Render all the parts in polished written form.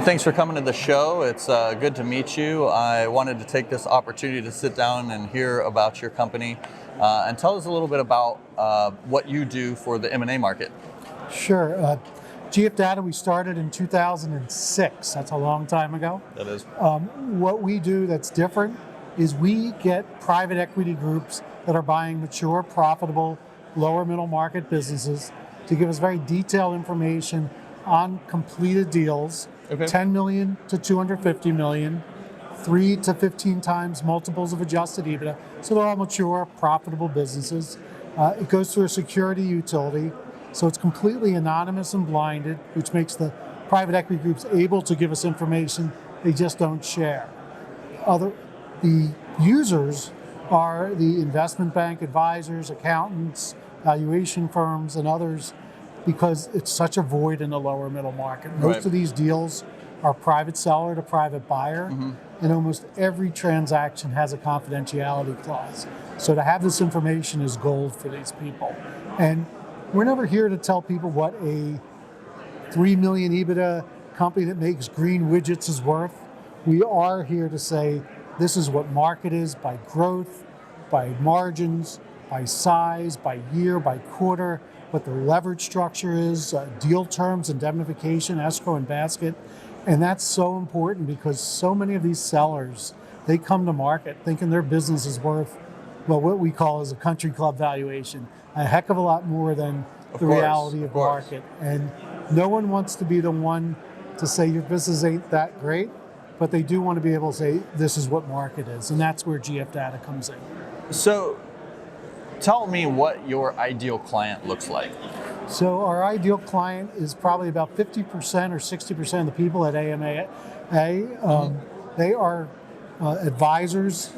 Thanks for coming to the show. It's good to meet you. I wanted to take this opportunity to sit down and hear about your company and tell us a little bit about what you do for the M&A market. Sure. GF Data, we started in 2006. That's a long time ago. That is. What we do that's different is we get private equity groups that are buying mature, profitable, lower middle market businesses to give us very detailed information on completed deals, Okay. 10 million to 250 million, 3 to 15 times multiples of adjusted EBITDA. So they're all mature, profitable businesses. It goes through a security utility, so it's completely anonymous and blinded, which makes the private equity groups able to give us information they just don't share. The users are the investment bank advisors, accountants, valuation firms, and others, because it's such a void in the lower middle market. Most of these deals are private seller to private buyer, and almost every transaction has a confidentiality clause. So to have this information is gold for these people. And we're never here to tell people what a 3 million EBITDA company that makes green widgets is worth. We are here to say this is what market is by growth, by margins, by size, by year, by quarter, what the leverage structure is, deal terms, indemnification, escrow, and basket. And that's so important because so many of these sellers, they come to market thinking their business is worth, well, what we call as a country club valuation, a heck of a lot more than the reality of the market. And no one wants to be the one to say your business ain't that great, but they do want to be able to say this is what market is. And that's where GF Data comes in. So tell me what your ideal client looks like. So our ideal client is probably about 50% or 60% of the people at AM&AA. They are advisors,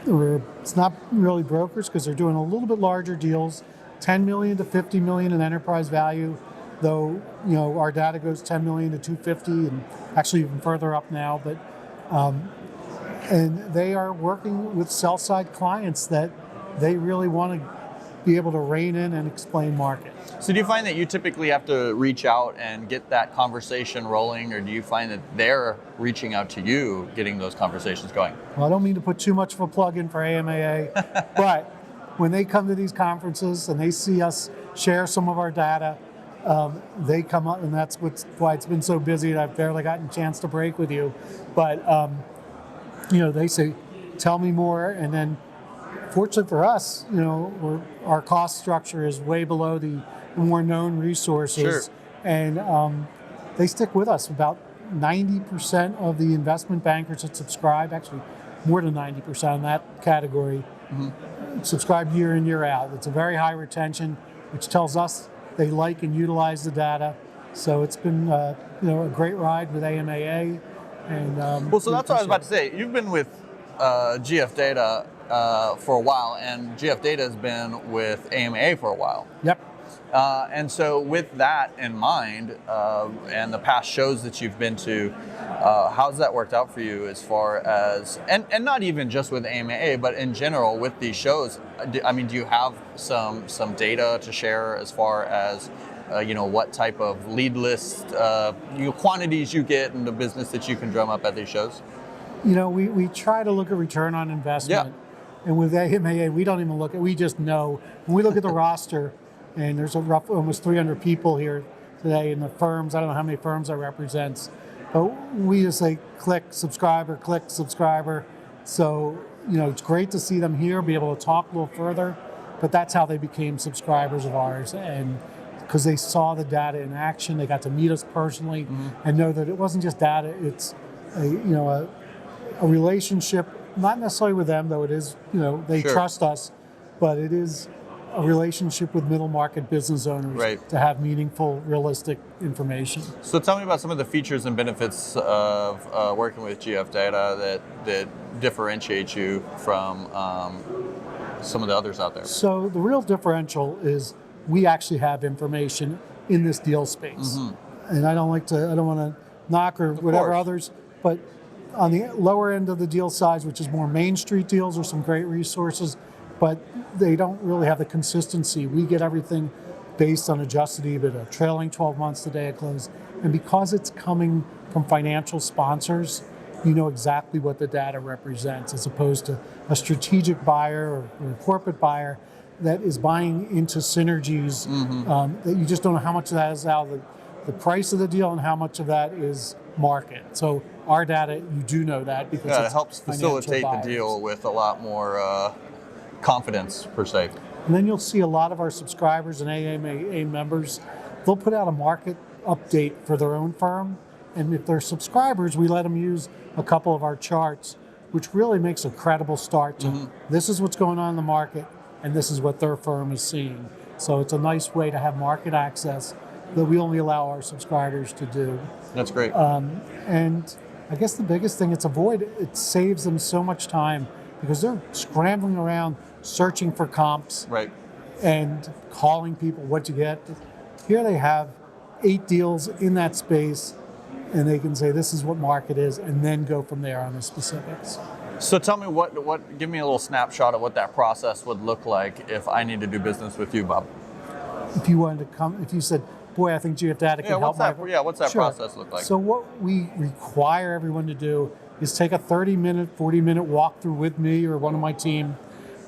or it's not really brokers because they're doing a little bit larger deals, 10 million to 50 million in enterprise value, though our data goes 10 million to 250 and actually even further up now. But and they are working with sell-side clients that they really want to be able to rein in and explain market. So do you find that you typically have to reach out and get that conversation rolling, or do you find that they're reaching out to you, getting those conversations going? Well, I don't mean to put too much of a plug in for AMAA, but when they come to these conferences and they see us share some of our data, they come up, and that's why it's been so busy that I've barely gotten a chance to break with you. But they say, tell me more, and then fortunately for us, our cost structure is way below the more known resources, and they stick with us. About 90% of the investment bankers that subscribe, actually more than 90% in that category, subscribe year in, year out. It's a very high retention, which tells us they like and utilize the data. So it's been a great ride with AMAA. And well, so that's what I was about to say. You've been with GF Data for a while, and GF Data has been with AMA for a while. Yep. And so with that in mind, and the past shows that you've been to, how's that worked out for you as far as, and not even just with AMA, but in general with these shows? Do you have some data to share as far as what type of lead list, quantities you get in the business that you can drum up at these shows? We try to look at return on investment. Yeah. And with AMAA, we don't even look at, we just know. When we look at the roster, and there's almost 300 people here today in the firms, I don't know how many firms that represents, but we just say click subscriber. So, it's great to see them here, be able to talk a little further, but that's how they became subscribers of ours. And because they saw the data in action, they got to meet us personally and know that it wasn't just data, it's a relationship, not necessarily with them, though it is, they trust us, but it is a relationship with middle market business owners to have meaningful, realistic information. So tell me about some of the features and benefits of working with GF Data that differentiate you from some of the others out there. So the real differential is we actually have information in this deal space. And I don't want to knock or whatever others, but on the lower end of the deal size, which is more Main Street deals, are some great resources, but they don't really have the consistency. We get everything based on adjusted EBITDA, trailing 12 months to day of close, And because it's coming from financial sponsors, you know exactly what the data represents, as opposed to a strategic buyer or a corporate buyer that is buying into synergies that you just don't know how much of that is out of the price of the deal and how much of that is market. So our data, you do know that because it helps facilitate the deal with a lot more confidence, per se. And then you'll see a lot of our subscribers and AM&AA members, they'll put out a market update for their own firm. And if they're subscribers, we let them use a couple of our charts, which really makes a credible start to this is what's going on in the market and this is what their firm is seeing. So it's a nice way to have market access that we only allow our subscribers to do. That's great. And I guess the biggest thing it saves them so much time because they're scrambling around searching for comps and calling people what you get. Here they have 8 deals in that space and they can say this is what market is and then go from there on the specifics. So tell me give me a little snapshot of what that process would look like if I need to do business with you, Bob. If you wanted to come, if you said, boy, I think GF Data can help. What's that process look like? So what we require everyone to do is take a 30-minute, 40-minute walkthrough with me or one of my team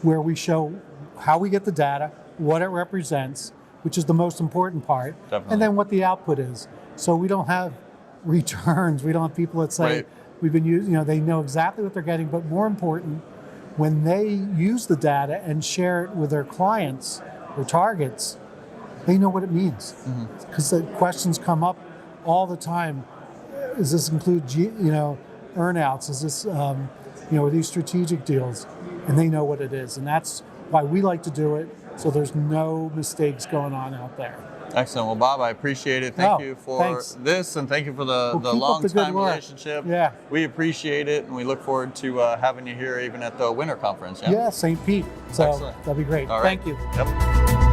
where we show how we get the data, what it represents, which is the most important part, and then what the output is. So we don't have returns. We don't have people that say, we've been using, they know exactly what they're getting, but more important, when they use the data and share it with their clients or targets, they know what it means. Because the questions come up all the time. Does this include, earnouts? Is this, are these strategic deals? And they know what it is. And that's why we like to do it, so there's no mistakes going on out there. Excellent. Well, Bob, I appreciate it. Thank you for this, and thank you for the long-time relationship. Yeah. We appreciate it, and we look forward to having you here even at the Winter Conference. Yeah, St. Pete. So excellent. that'd be great. All right. Thank you. Yep.